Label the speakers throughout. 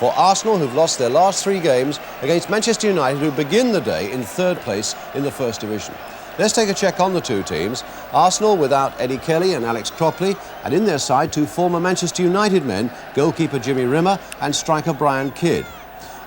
Speaker 1: for Arsenal, who've lost their last 3 games, against Manchester United, who begin the day in 3rd place in the First Division. Let's take a check on the two teams. Arsenal without Eddie Kelly and Alex Cropley, and in their side 2 former Manchester United men, goalkeeper Jimmy Rimmer and striker Brian Kidd.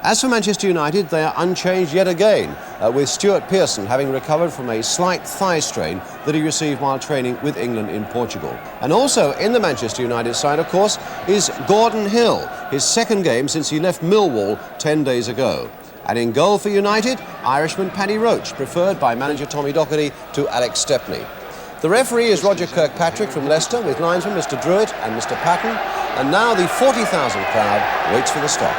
Speaker 1: As for Manchester United, they are unchanged yet again, with Stuart Pearson having recovered from a slight thigh strain that he received while training with England in Portugal. And also in the Manchester United side, of course, is Gordon Hill, his 2nd game since he left Millwall 10 days ago. And in goal for United, Irishman Paddy Roach, preferred by manager Tommy Docherty to Alex Stepney. The referee is Roger Kirkpatrick from Leicester, with linesmen Mr Druitt and Mr Patton. And now the 40,000 crowd waits for the start.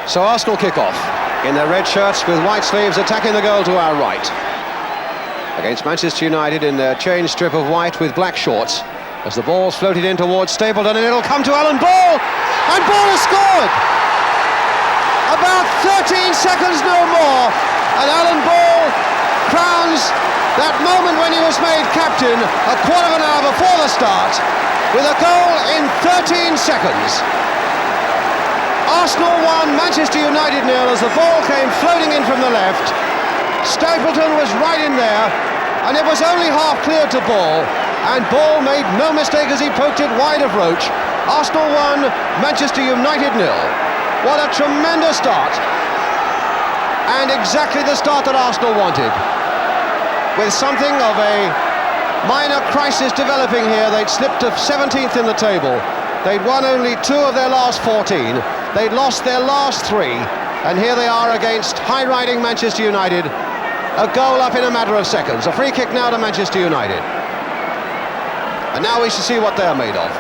Speaker 1: So Arsenal kick off in their red shirts with white sleeves, attacking the goal to our right. Against Manchester United in their chain strip of white with black shorts, as the ball's floated in towards Stapleton, and it'll come to Alan Ball, and Ball has scored! About 13 seconds, no more, and Alan Ball crowns that moment when he was made captain a quarter of an hour before the start with a goal in 13 seconds. Arsenal 1, Manchester United 0 as the ball came floating in from the left. Stapleton was right in there, and it was only half cleared to Ball, and Ball made no mistake as he poked it wide of Roach. Arsenal 1, Manchester United 0. What a tremendous start, and exactly the start that Arsenal wanted. With something of a minor crisis developing here, they'd slipped to 17th in the table. They'd won only 2 of their last 14. They'd lost their last 3, and here they are against high-riding Manchester United. A goal up in a matter of seconds. A free kick now to Manchester United. And now we shall see what they're made of.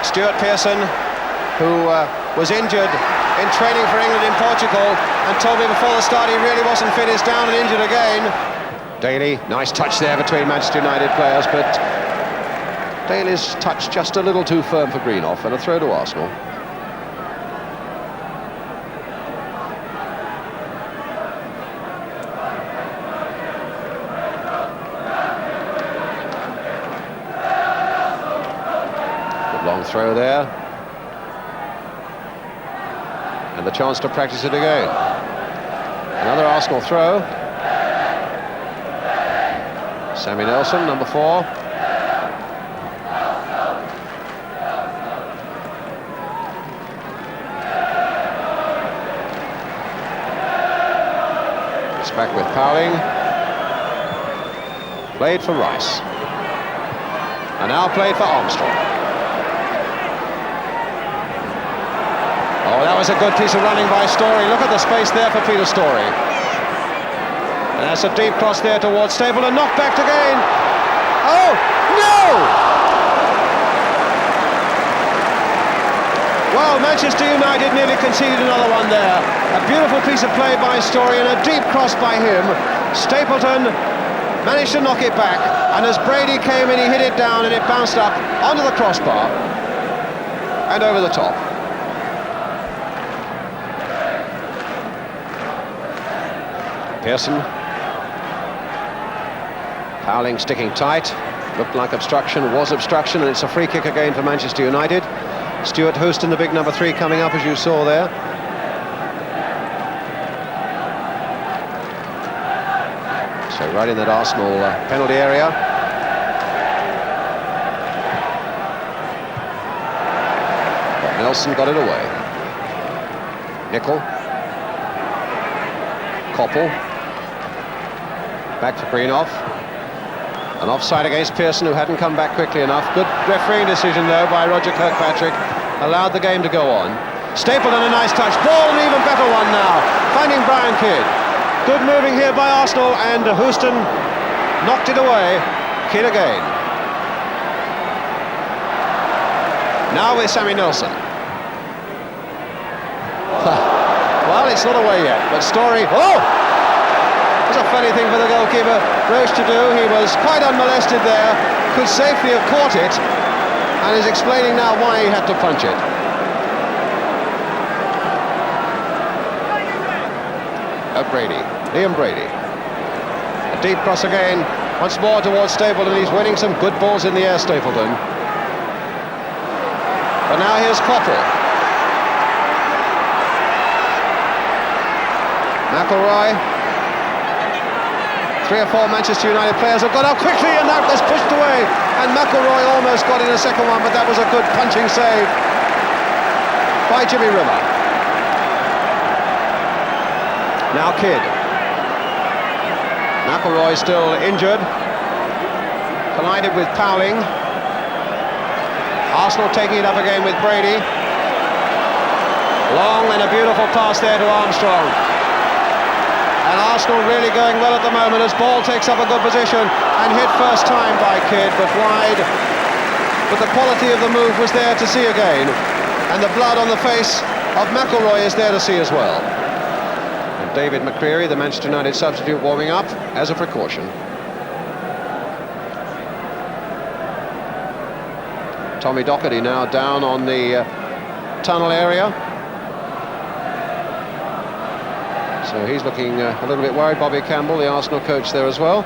Speaker 1: Stuart Pearson, who was injured in training for England in Portugal, and told me before the start he really wasn't fit, is down and injured again. Daly, nice touch there between Manchester United players, but Daly's touch just a little too firm for Greenoff, and a throw to Arsenal. Long throw there, and the chance to practice it again. Another Arsenal throw. Sammy Nelson, number 4. It's back with Powling. Played for Rice, and now played for Armstrong. Oh, that was a good piece of running by Storey. Look at the space there for Peter Storey. And that's a deep cross there towards Stapleton, knocked back again. Oh, no! Well, Manchester United nearly conceded another one there. A beautiful piece of play by Storey and a deep cross by him. Stapleton managed to knock it back, and as Brady came in, he hit it down and it bounced up onto the crossbar and over the top. Pearson. Powling sticking tight. Looked like obstruction, was obstruction, and it's a free kick again for Manchester United. Stuart Houston, the big number 3, coming up as you saw there. So right in that Arsenal penalty area. But Nelson got it away. Nicol. Koppel. Back for Greenoff. An offside against Pearson, who hadn't come back quickly enough. Good refereeing decision, though, by Roger Kirkpatrick. Allowed the game to go on. Stapleton, a nice touch. Ball, an even better one now. Finding Brian Kidd. Good moving here by Arsenal, and Houston knocked it away. Kidd again. Now with Sammy Nelson. Well, it's not away yet, but Storey... Oh! It was a funny thing for the goalkeeper Roach to do. He was quite unmolested there, could safely have caught it, and is explaining now why he had to punch it. Brady, Liam Brady. A deep cross again, once more towards Stapleton. He's winning some good balls in the air, Stapleton. But now here's Koppel. McElroy. 3 or 4 Manchester United players have got out quickly, and that was pushed away. And McElroy almost got in a second one, but that was a good punching save by Jimmy Rimmer. Now Kidd. McElroy still injured. Collided with Powling. Arsenal taking it up again with Brady. Long and a beautiful pass there to Armstrong. And Arsenal really going well at the moment as ball takes up a good position and hit first time by Kidd, but wide. But the quality of the move was there to see again. And the blood on the face of McElroy is there to see as well. And David McCreary, the Manchester United substitute, warming up as a precaution. Tommy Docherty now down on the tunnel area. So he's looking a little bit worried. Bobby Campbell, the Arsenal coach, there as well.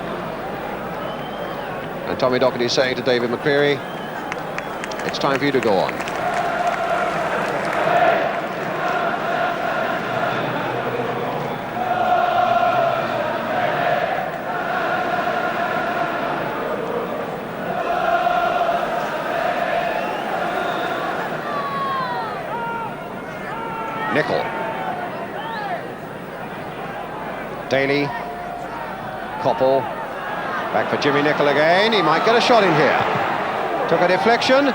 Speaker 1: And Tommy Docherty saying to David McCreary, it's time for you to go on. Nicol. Daly. Koppel. Back for Jimmy Nicol again. He might get a shot in here. Took a deflection.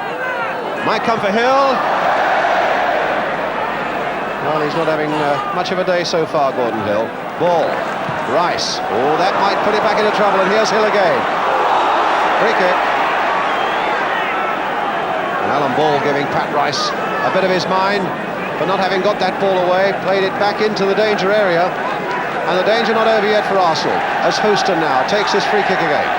Speaker 1: Might come for Hill. Well, he's not having much of a day so far, Gordon Hill. Ball. Rice. Oh, that might put it back into trouble, and here's Hill again. Free kick. And Alan Ball giving Pat Rice a bit of his mind, but not having got that ball away, played it back into the danger area. And the danger not over yet for Arsenal, as Houston now takes his free kick again.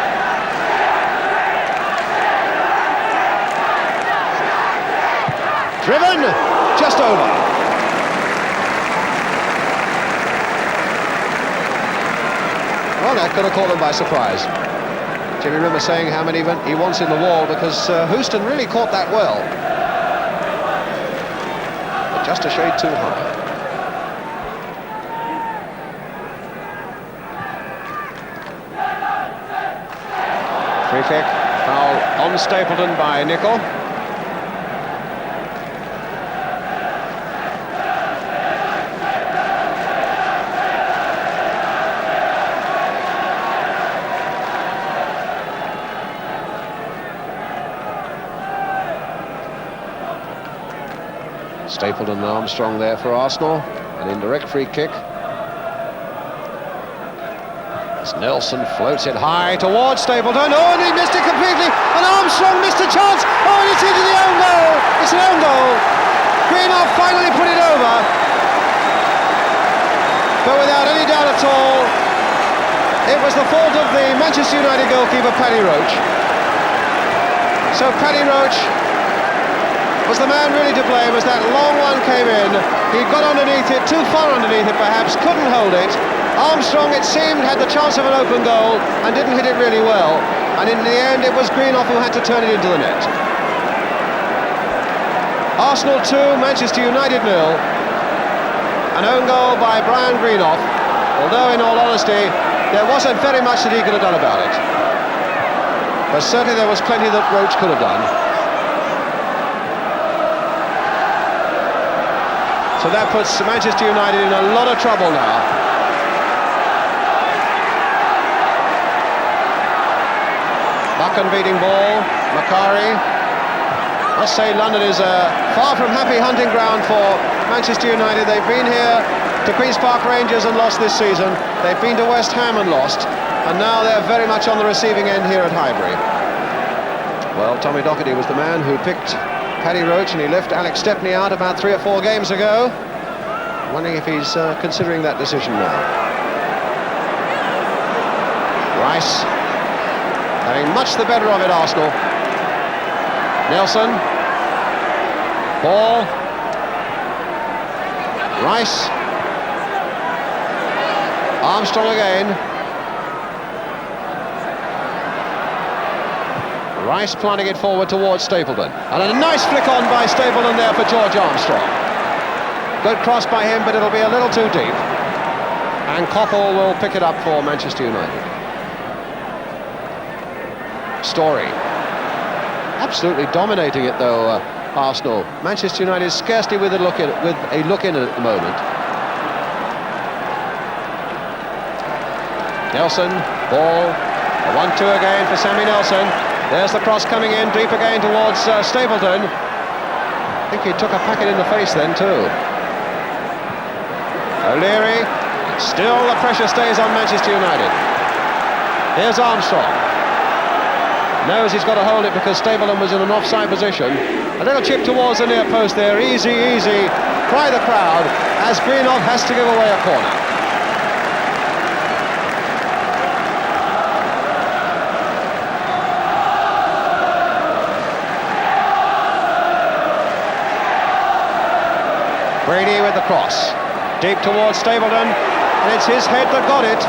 Speaker 1: Driven, just over. Well, that could have caught them by surprise. Jimmy Rimmer saying how many he wants in the wall, because Houston really caught that well. But just a shade too high. Free kick, foul on Stapleton by Nicol. Stapleton and Armstrong there for Arsenal. An indirect free kick. Nelson floats it high towards Stapleton. Oh, and he missed it completely. And Armstrong missed a chance. Oh, and it's into the own goal. It's an own goal. Greenough finally put it over. But without any doubt at all, it was the fault of the Manchester United goalkeeper, Paddy Roach. So Paddy Roach was the man really to blame as that long one came in. He got underneath it, too far underneath it perhaps, couldn't hold it. Armstrong, it seemed, had the chance of an open goal and didn't hit it really well. And in the end, it was Greenough who had to turn it into the net. Arsenal 2, Manchester United 0. An own goal by Brian Greenough, although in all honesty, there wasn't very much that he could have done about it. But certainly there was plenty that Roach could have done. So that puts Manchester United in a lot of trouble now. Buchan beating ball, Macari. Must say London is a far from happy hunting ground for Manchester United. They've been here to Queen's Park Rangers and lost this season. They've been to West Ham and lost. And now they're very much on the receiving end here at Highbury. Well, Tommy Docherty was the man who picked Paddy Roach, and he left Alex Stepney out about 3 or 4 games ago. Wondering if he's considering that decision now. Rice. Having much the better of it, Arsenal. Nelson. Ball. Rice. Armstrong again. Rice planting it forward towards Stapleton. And a nice flick on by Stapleton there for George Armstrong. Good cross by him, but it'll be a little too deep. And Koppel will pick it up for Manchester United. Story. Absolutely dominating it though, Arsenal. Manchester United scarcely with a look in at the moment. Nelson, ball, a 1-2 again for Sammy Nelson. There's the cross coming in, deep again towards Stapleton. I think he took a packet in the face then too. O'Leary, still the pressure stays on Manchester United. Here's Armstrong. Knows he's got to hold it because Stapleton was in an offside position. A little chip towards the near post there, easy, easy. Cry the crowd as Greenoff has to give away a corner. Brady with the cross, deep towards Stapleton, and it's his head that got it.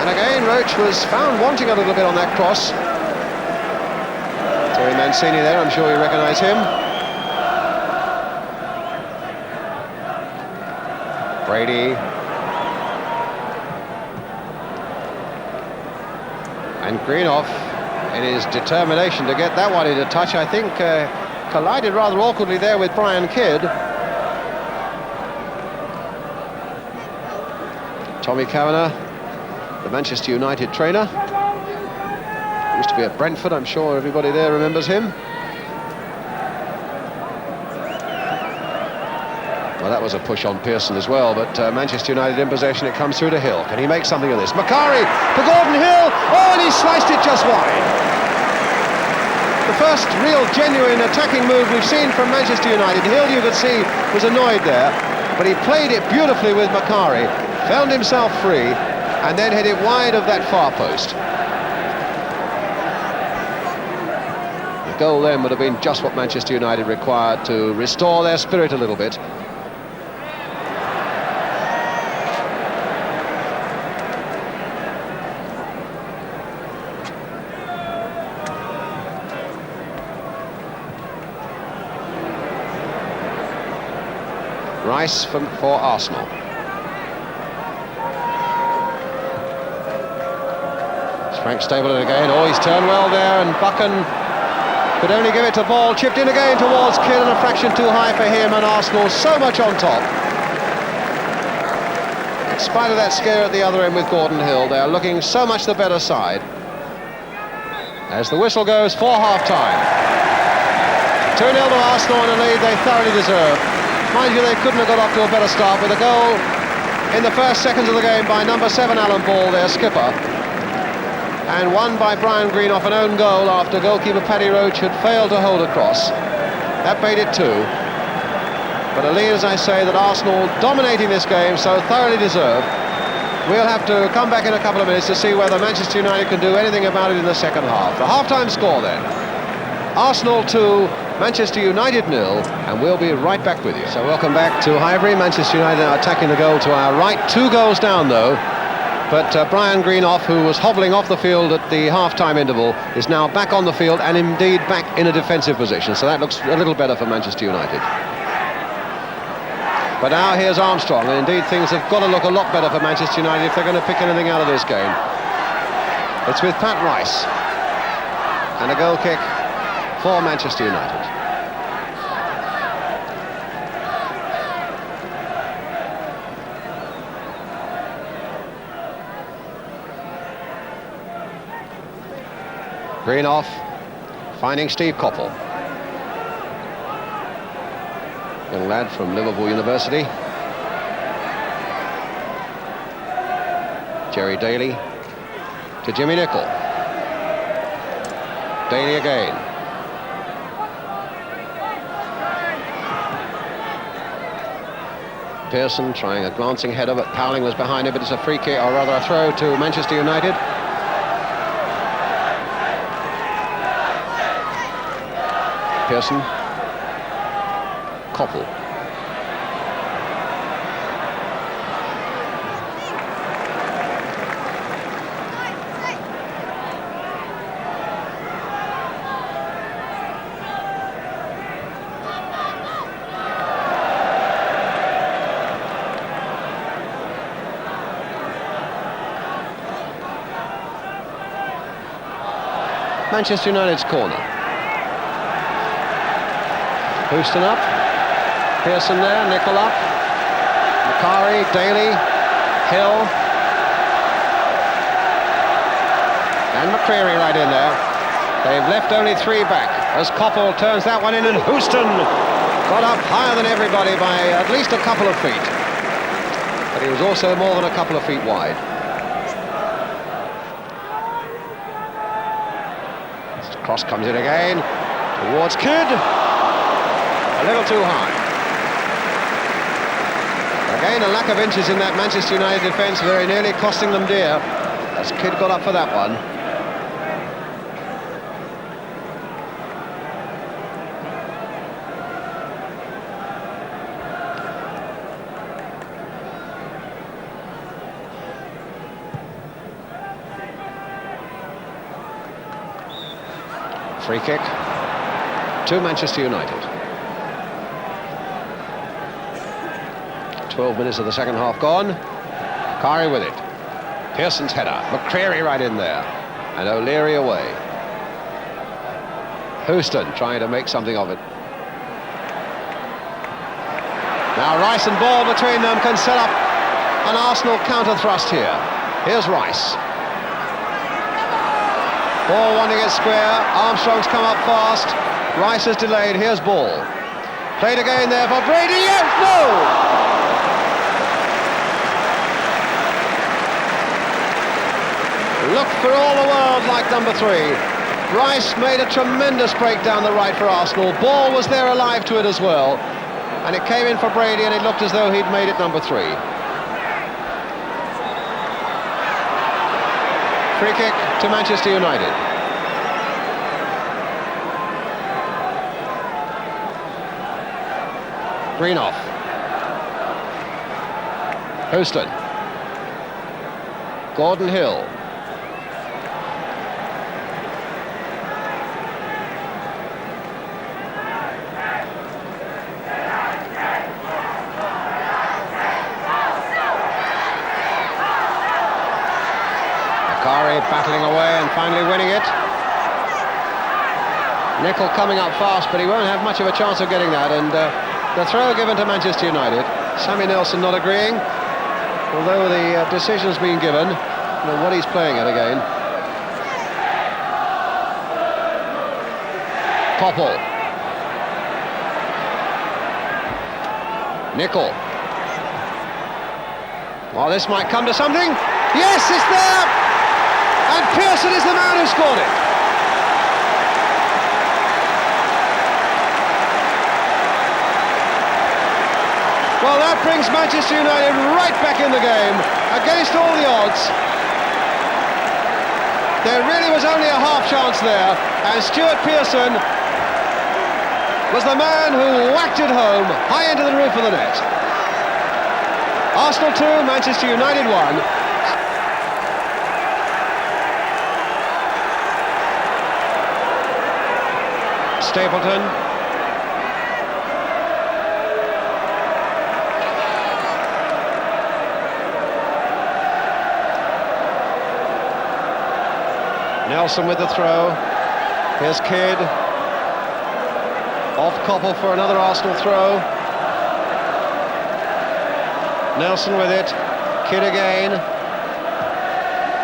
Speaker 1: And again, Roach was found wanting a little bit on that cross. Terry Mancini there, I'm sure you recognise him. Brady. And Greenoff, in his determination to get that one into touch, I think collided rather awkwardly there with Brian Kidd. Tommy Kavanagh, the Manchester United trainer. Used to be at Brentford, I'm sure everybody there remembers him. Well, that was a push on Pearson as well, but Manchester United in possession, it comes through to Hill. Can he make something of this? Macari to Gordon Hill, oh, and he sliced it just wide. The first real genuine attacking move we've seen from Manchester United. Hill, you could see, was annoyed there, but he played it beautifully with Macari, found himself free, and then hit it wide of that far post. The goal then would have been just what Manchester United required to restore their spirit a little bit. Rice for Arsenal. Frank Stapleton again. Oh, he's turned well there, and Buchan could only give it to Ball. Chipped in again towards Kidd, and a fraction too high for him, and Arsenal so much on top. In spite of that scare at the other end with Gordon Hill, they are looking so much the better side. As the whistle goes for half-time. 2-0 to Arsenal in a lead they thoroughly deserve. Mind you, they couldn't have got off to a better start with a goal in the first seconds of the game by number 7 Alan Ball, their skipper, and won by Brian Greenoff, an own goal after goalkeeper Paddy Roach had failed to hold a cross. That made it 2. But a lead, as I say, that Arsenal dominating this game so thoroughly deserve. We'll have to come back in a couple of minutes to see whether Manchester United can do anything about it in the second half. The half-time score then. Arsenal 2, Manchester United 0, and we'll be right back with you. So welcome back to Highbury. Manchester United now attacking the goal to our right. 2 goals down though, but Brian Greenoff, who was hobbling off the field at the half-time interval, is now back on the field and indeed back in a defensive position, so that looks a little better for Manchester United. But now here's Armstrong, and indeed things have got to look a lot better for Manchester United if they're going to pick anything out of this game. It's with Pat Rice, and a goal kick for Manchester United. Greenoff finding Steve Koppel. Young lad from Liverpool University. Jerry Daly to Jimmy Nicholl. Daly again. Pearson trying a glancing header, but Powling was behind him, but it's a free kick, or rather a throw to Manchester United. Pearson. Koppel. Manchester United's corner. Houston up. Pearson there, Nicol up. Macari, Daly, Hill. And McCreary right in there. They've left only 3 back as Koppel turns that one in, and Houston got up higher than everybody by at least a couple of feet. But he was also more than a couple of feet wide. Cross comes in again towards Kidd. A little too high. Again, a lack of inches in that Manchester United defence, very nearly costing them dear as Kidd got up for that one. Free kick to Manchester United. 12 minutes of the second half gone. Kari with it. Pearson's header. McCreary right in there. And O'Leary away. Houston trying to make something of it. Now Rice and Ball between them can set up an Arsenal counter thrust here. Here's Rice. Ball wanting it square. Armstrong's come up fast. Rice is delayed. Here's Ball. Played again there for Brady. Yes, no! Looked for all the world like number 3. Rice made a tremendous break down the right for Arsenal. Ball was there alive to it as well. And it came in for Brady, and it looked as though he'd made it number 3. Free kick to Manchester United. Greenoff. Houston. Gordon Hill. Battling away and finally winning it. Nicol coming up fast, but he won't have much of a chance of getting that, and the throw given to Manchester United. Sammy Nelson not agreeing, although the decision's been given. I don't know what he's playing at again. Koppel. Nicol. Well, this might come to something. Yes, it's there! And Pearson is the man who scored it. Well, that brings Manchester United right back in the game, against all the odds. There really was only a half chance there, and Stuart Pearson was the man who whacked it home, high into the roof of the net. Arsenal 2, Manchester United 1. Stapleton. Nelson with the throw. Here's Kidd. Off Koppel for another Arsenal throw. Nelson with it. Kidd again.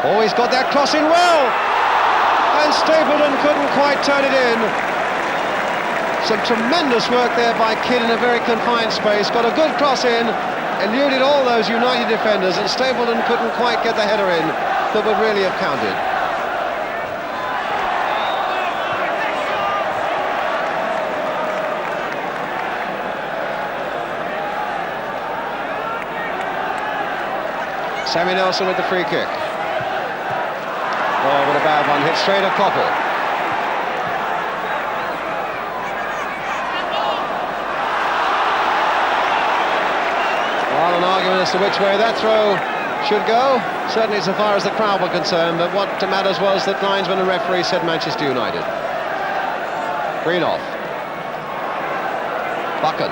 Speaker 1: Oh, he's got that cross in well. And Stapleton couldn't quite turn it in. Some tremendous work there by Kidd in a very confined space. Got a good cross in, eluded all those United defenders, and Stapleton couldn't quite get the header in that would really have counted. Sammy Nelson with the free kick. Oh, what a bad one. Hit straight at Koppel. An argument as to which way that throw should go, certainly so far as the crowd were concerned, but what matters was that linesman and referee said Manchester United. Greenoff. Buchan.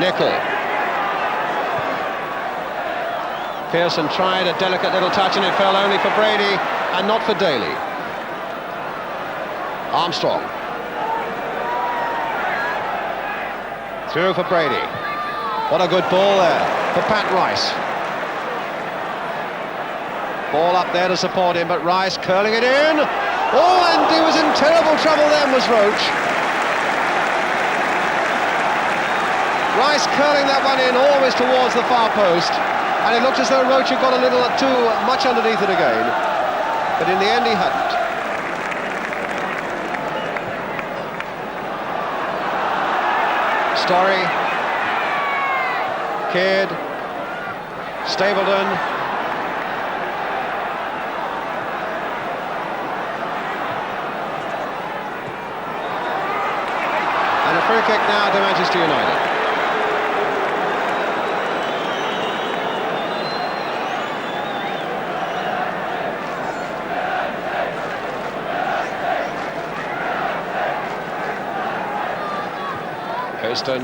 Speaker 1: Nicol. Pearson tried a delicate little touch and it fell only for Brady and not for Daly. Armstrong. Through for Brady. What a good ball there for Pat Rice. Ball up there to support him, but Rice curling it in. Oh, and he was in terrible trouble then, was Roach. Rice curling that one in, always towards the far post. And it looked as though Roach had got a little too much underneath it again. But in the end, he hadn't. Story. Kidd. Stapleton. And a free kick now to Manchester United. Houston.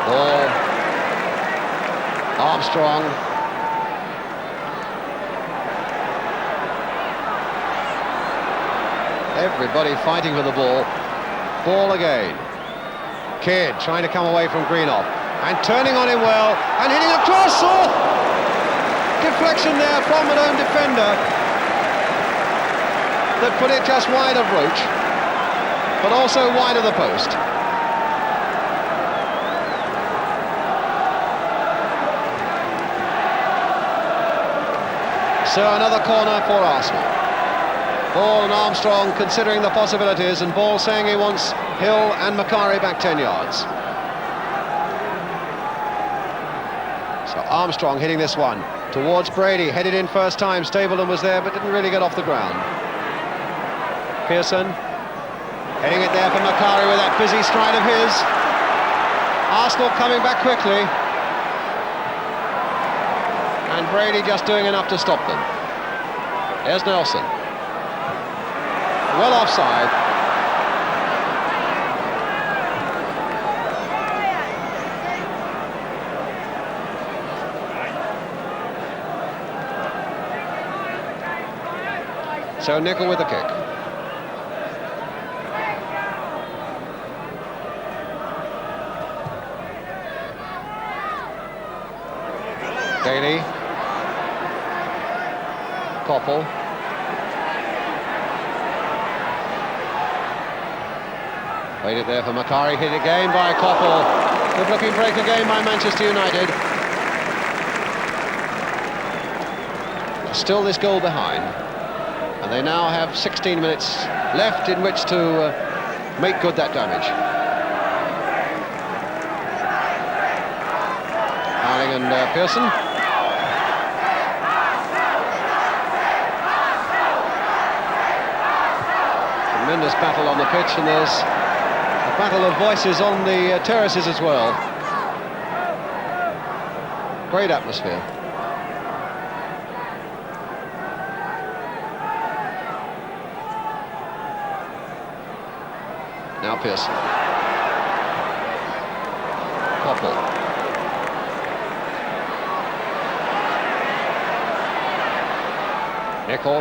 Speaker 1: Ball. Armstrong. Everybody fighting for the ball. Ball again. Kidd trying to come away from Greenough. And turning on him well. And hitting a cross. Oh! Deflection there from an own defender. That put it just wide of Roach, but also wide of the post. So another corner for Arsenal. Ball and Armstrong considering the possibilities, and Ball saying he wants Hill and Macari back 10 yards. So Armstrong hitting this one towards Brady, headed in first time. Stapleton was there but didn't really get off the ground. Pearson heading it there for Macari with that busy stride of his. Arsenal coming back quickly. And Brady just doing enough to stop them. There's Nelson. Well offside. So Nicol with the kick. Daly. Koppel. Waited there for Macari, hit again by Koppel. Good looking break again by Manchester United. Still this goal behind. And they now have 16 minutes left in which to make good that damage. Howling and Pearson. Tremendous battle on the pitch, and there's a battle of voices on the terraces as well. Great atmosphere. Now Pearson. Koppel. Nicol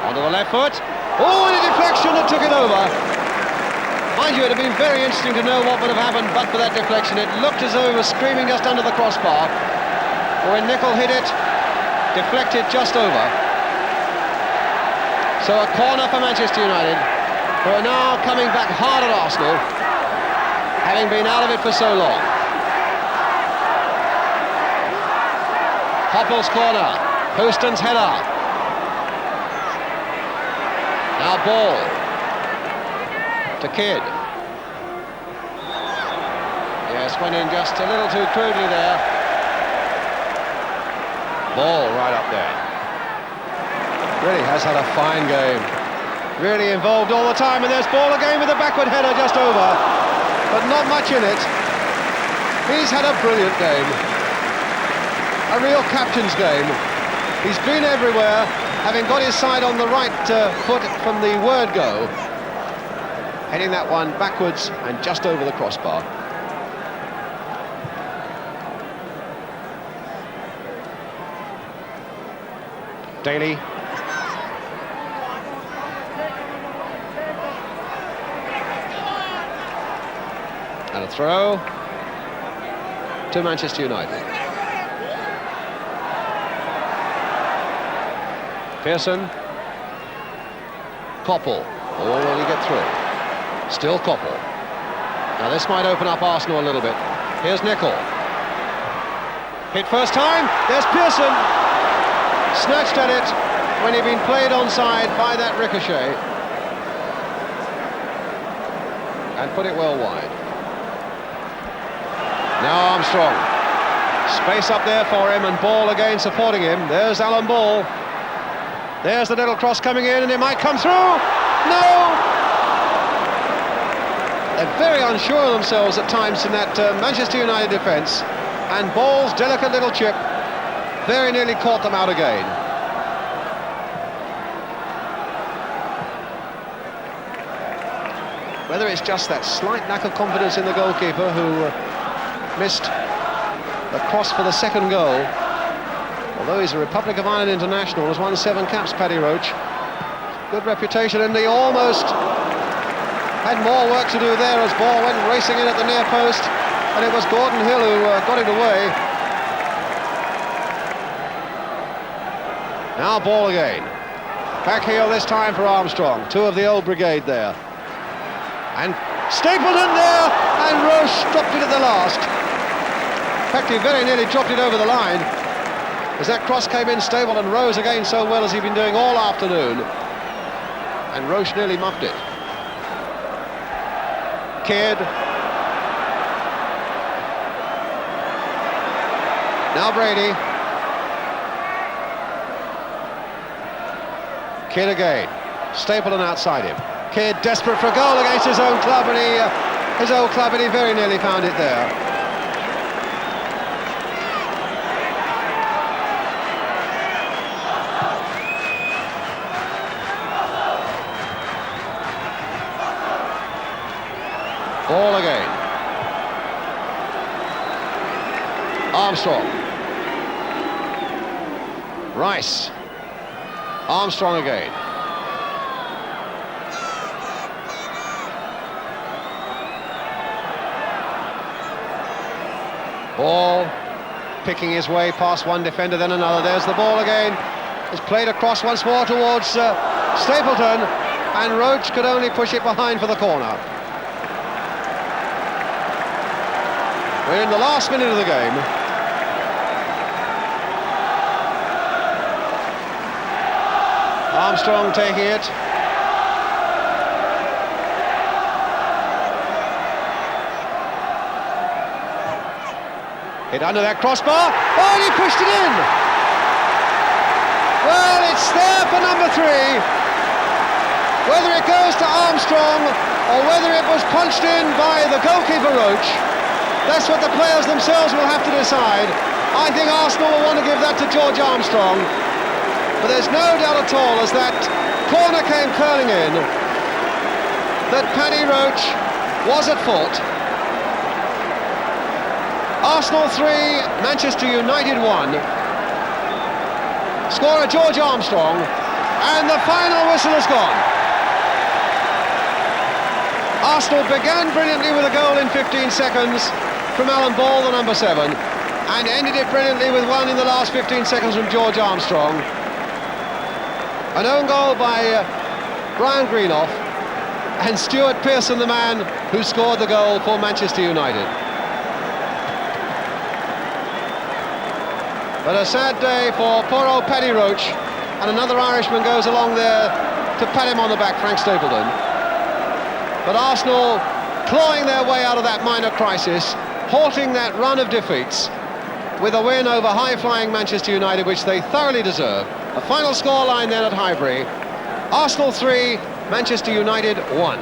Speaker 1: onto the left foot. Oh, and a deflection that took it over. Mind you, it would have been very interesting to know what would have happened but for that deflection. It looked as though it was screaming just under the crossbar. When Nicol hit it, deflected just over. So a corner for Manchester United, who are now coming back hard at Arsenal, having been out of it for so long. Koppel's corner, Houston's header. Now Ball to Kidd. Yes, went in just a little too crudely there. Ball right up there. Really has had a fine game. Really involved all the time, and there's Ball again with a backward header just over, but not much in it. He's had a brilliant game. A real captain's game. He's been everywhere, having got his side on the right foot from the word go, heading that one backwards and just over the crossbar. Daly. And a throw to Manchester United. Pearson. Koppel. Or will he get through? Still Koppel. Now this might open up Arsenal a little bit. Here's Nicol. Hit first time. There's Pearson. Snatched at it when he'd been played onside by that ricochet. And put it well wide. Now Armstrong. Space up there for him, and Ball again supporting him. There's Alan Ball. There's the little cross coming in, and it might come through. No! They're very unsure of themselves at times in that Manchester United defence, and Ball's delicate little chip very nearly caught them out again. Whether it's just that slight lack of confidence in the goalkeeper who missed the cross for the second goal, although he's a Republic of Ireland international, has won 7 caps, Paddy Roach. Good reputation, and he almost had more work to do there as Ball went racing in at the near post, and it was Gordon Hill who got it away. Now Ball again. Back heel this time for Armstrong. 2 of the old brigade there. And Stapleton there, and Roche dropped it at the last. In fact, he very nearly dropped it over the line as that cross came in. Stapleton rose again so well as he'd been doing all afternoon, and Roche nearly muffed it. Kidd. Now Brady. Kidd again. Stapleton outside him. Kidd desperate for a goal against his own club, and he very nearly found it there. Ball again. Armstrong. Rice. Armstrong again. Ball picking his way past one defender, then another. There's the ball again. It's played across once more towards Stapleton, and Roach could only push it behind for the corner. We're in the last minute of the game. Armstrong taking it. Hit under that crossbar. Oh, and he pushed it in. Well, it's there for number 3. Whether it goes to Armstrong or whether it was punched in by the goalkeeper Roach, that's what the players themselves will have to decide. I think Arsenal will want to give that to George Armstrong. But there's no doubt at all, as that corner came curling in, that Paddy Roach was at fault. Arsenal 3, Manchester United 1. Scorer George Armstrong, and the final whistle has gone. Arsenal began brilliantly with a goal in 15 seconds from Alan Ball, the number 7, and ended it brilliantly with one in the last 15 seconds from George Armstrong. An own goal by Brian Greenoff, and Stuart Pearson, the man who scored the goal for Manchester United. But a sad day for poor old Paddy Roach, and another Irishman goes along there to pat him on the back, Frank Stapleton. But Arsenal clawing their way out of that minor crisis, halting that run of defeats with a win over high-flying Manchester United, which they thoroughly deserve. A final scoreline then at Highbury: Arsenal 3, Manchester United 1.